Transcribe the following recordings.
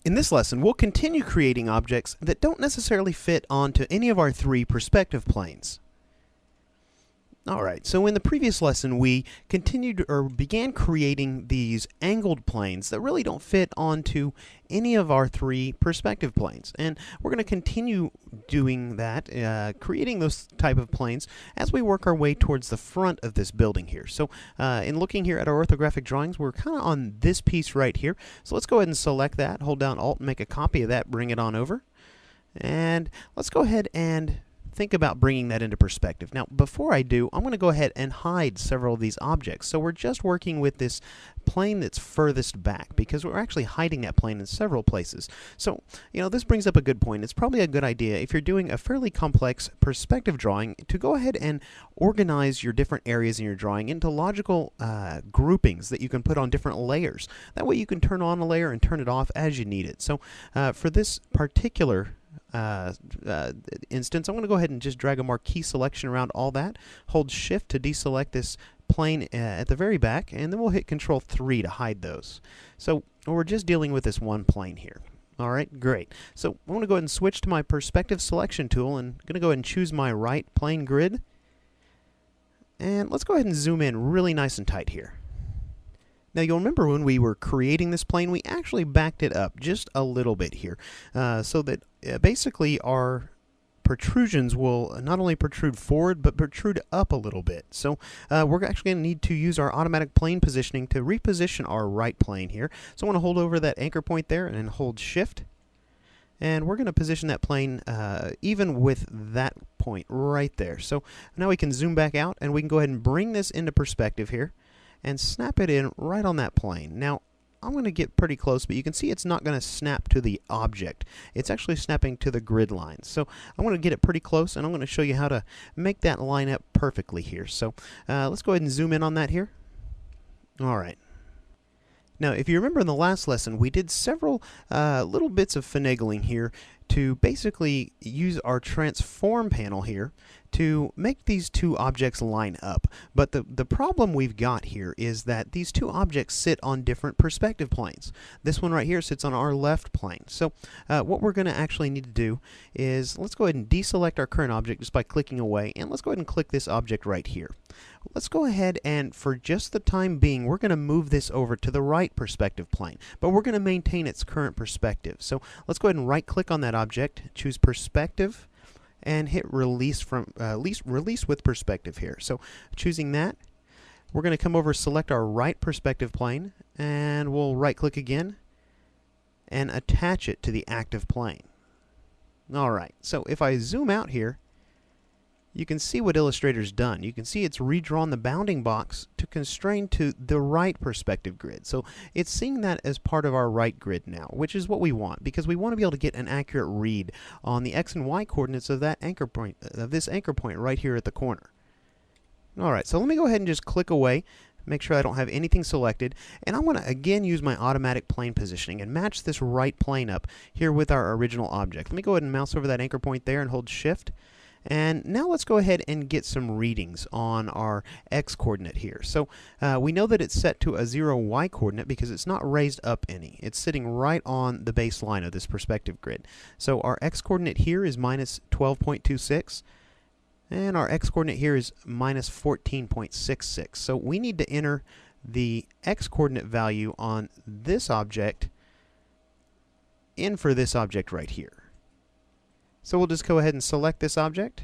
In this lesson, we'll continue creating objects that don't necessarily fit onto any of our three perspective planes. Alright, so in the previous lesson we continued or began creating these angled planes that really don't fit onto any of our three perspective planes. And we're going to continue doing that, creating those type of planes as we work our way towards the front of this building here. So in looking here at our orthographic drawings, we're kind of on this piece right here. So let's go ahead and select that, hold down Alt and make a copy of that, bring it on over. And let's go ahead and think about bringing that into perspective. Now, before I do, I'm going to go ahead and hide several of these objects. So we're just working with this plane that's furthest back because we're actually hiding that plane in several places. So, this brings up a good point. It's probably a good idea if you're doing a fairly complex perspective drawing to go ahead and organize your different areas in your drawing into logical groupings that you can put on different layers. That way you can turn on a layer and turn it off as you need it. So for this particular instance, I'm going to go ahead and just drag a marquee selection around all that. Hold Shift to deselect this plane at the very back, and then we'll hit Control 3 to hide those. So we're just dealing with this one plane here. Alright, great. So I'm going to go ahead and switch to my perspective selection tool, and I'm going to go ahead and choose my right plane grid. And let's go ahead and zoom in really nice and tight here. Now you'll remember when we were creating this plane, we actually backed it up just a little bit here, so that basically our protrusions will not only protrude forward, but protrude up a little bit. So we're actually going to need to use our automatic plane positioning to reposition our right plane here. So I want to hold over that anchor point there and then hold Shift. And we're going to position that plane even with that point right there. So now we can zoom back out and we can go ahead and bring this into perspective here and snap it in right on that plane. Now, I'm going to get pretty close, but you can see it's not going to snap to the object. It's actually snapping to the grid lines. So I'm going to get it pretty close, and I'm going to show you how to make that line up perfectly here. So let's go ahead and zoom in on that here. Alright. Now, if you remember in the last lesson, we did several little bits of finagling here to basically use our transform panel here to make these two objects line up. But the problem we've got here is that these two objects sit on different perspective planes. This one right here sits on our left plane. So what we're going to actually need to do is let's go ahead and deselect our current object just by clicking away, and let's go ahead and click this object right here. Let's go ahead and for just the time being we're going to move this over to the right perspective plane, but we're going to maintain its current perspective. So let's go ahead and right click on that object, choose perspective, and hit release from release with perspective here. So choosing that, we're going to come over, select our right perspective plane, and we'll right click again and attach it to the active plane. Alright, so if I zoom out here, you can see what Illustrator's done. You can see it's redrawn the bounding box to constrain to the right perspective grid. So it's seeing that as part of our right grid now, which is what we want because we want to be able to get an accurate read on the X and Y coordinates of that anchor point, of this anchor point right here at the corner. Alright, so let me go ahead and just click away, make sure I don't have anything selected, and I want to again use my automatic plane positioning and match this right plane up here with our original object. Let me go ahead and mouse over that anchor point there and hold Shift. And now let's go ahead and get some readings on our X coordinate here. So we know that it's set to a 0 Y coordinate because it's not raised up any. It's sitting right on the baseline of this perspective grid. So our X coordinate here is minus 12.26 and our X coordinate here is minus 14.66. So we need to enter the X coordinate value on this object in for this object right here. So we'll just go ahead and select this object,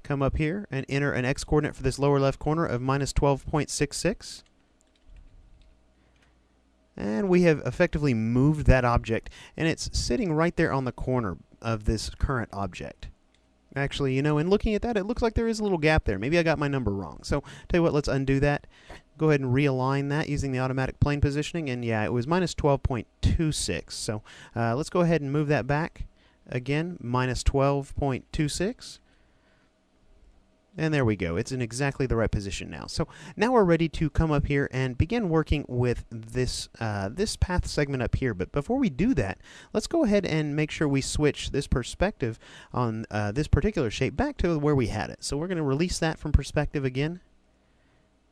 come up here and enter an X coordinate for this lower left corner of minus 12.66. And we have effectively moved that object, and it's sitting right there on the corner of this current object. Actually, in looking at that, it looks like there is a little gap there. Maybe I got my number wrong. So, tell you what, let's undo that. Go ahead and realign that using the automatic plane positioning, and yeah, it was minus 12.26. So, let's go ahead and move that back. Again, minus 12.26. And there we go. It's in exactly the right position now. So now we're ready to come up here and begin working with this this path segment up here. But before we do that, let's go ahead and make sure we switch this perspective on this particular shape back to where we had it. So we're going to release that from perspective again.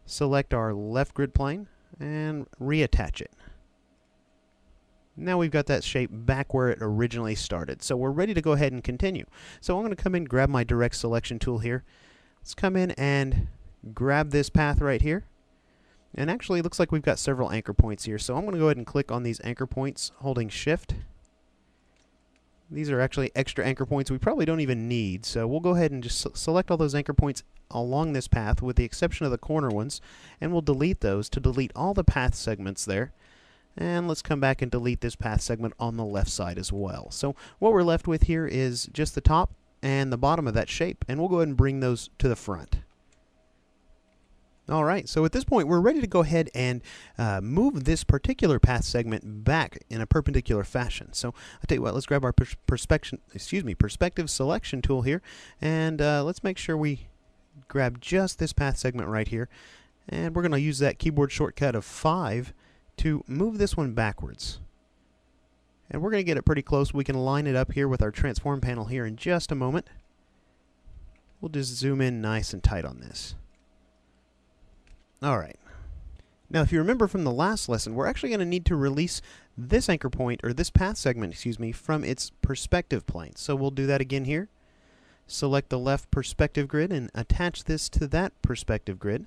Select our left grid plane and reattach it. Now we've got that shape back where it originally started. So we're ready to go ahead and continue. So I'm going to come in, grab my direct selection tool here. Let's come in and grab this path right here. And actually it looks like we've got several anchor points here. So I'm going to go ahead and click on these anchor points holding shift. These are actually extra anchor points we probably don't even need. So we'll go ahead and just select all those anchor points along this path with the exception of the corner ones. And we'll delete those to delete all the path segments there. And let's come back and delete this path segment on the left side as well. So what we're left with here is just the top and the bottom of that shape, and we'll go ahead and bring those to the front. Alright, so at this point we're ready to go ahead and move this particular path segment back in a perpendicular fashion. So I'll tell you what, let's grab our perspective selection tool here, and let's make sure we grab just this path segment right here, and we're going to use that keyboard shortcut of 5 to move this one backwards. And we're going to get it pretty close. We can line it up here with our transform panel here in just a moment. We'll just zoom in nice and tight on this. Alright. Now if you remember from the last lesson, we're actually going to need to release this anchor point, or this path segment, from its perspective plane. So we'll do that again here. Select the left perspective grid and attach this to that perspective grid,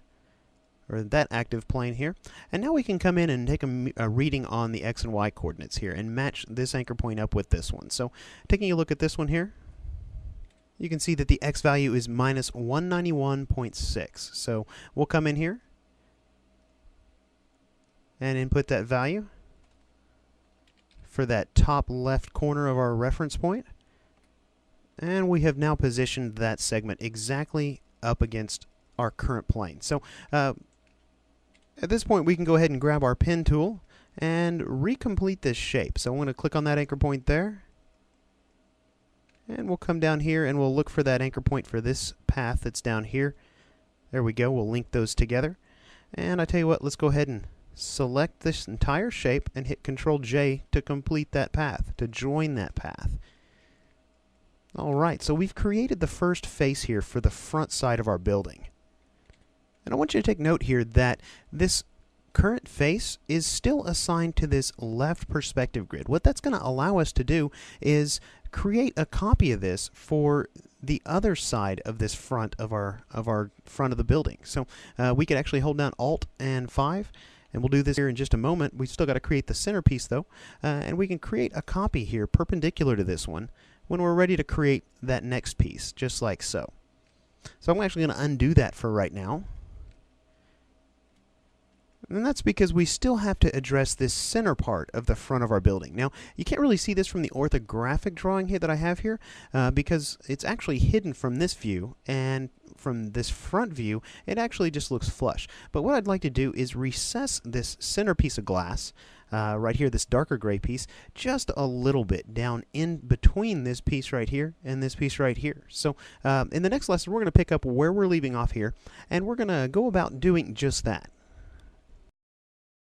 or that active plane here. And now we can come in and take a reading on the X and Y coordinates here and match this anchor point up with this one. So taking a look at this one here, you can see that the X value is minus 191.6. So we'll come in here and input that value for that top left corner of our reference point. And we have now positioned that segment exactly up against our current plane. So at this point we can go ahead and grab our pen tool and recomplete this shape. So I'm going to click on that anchor point there, and we'll come down here and we'll look for that anchor point for this path that's down here. There we go. We'll link those together. And I tell you what, let's go ahead and select this entire shape and hit Control J to complete that path, to join that path. Alright, so we've created the first face here for the front side of our building. And I want you to take note here that this current face is still assigned to this left perspective grid. What that's going to allow us to do is create a copy of this for the other side of this front of our front of the building. So we could actually hold down Alt and 5, and we'll do this here in just a moment. We've still got to create the centerpiece though, and we can create a copy here perpendicular to this one when we're ready to create that next piece, just like so. So I'm actually going to undo that for right now. And that's because we still have to address this center part of the front of our building. Now, you can't really see this from the orthographic drawing here that I have here because it's actually hidden from this view, and from this front view, it actually just looks flush. But what I'd like to do is recess this center piece of glass right here, this darker gray piece, just a little bit down in between this piece right here and this piece right here. So in the next lesson, we're going to pick up where we're leaving off here, and we're going to go about doing just that.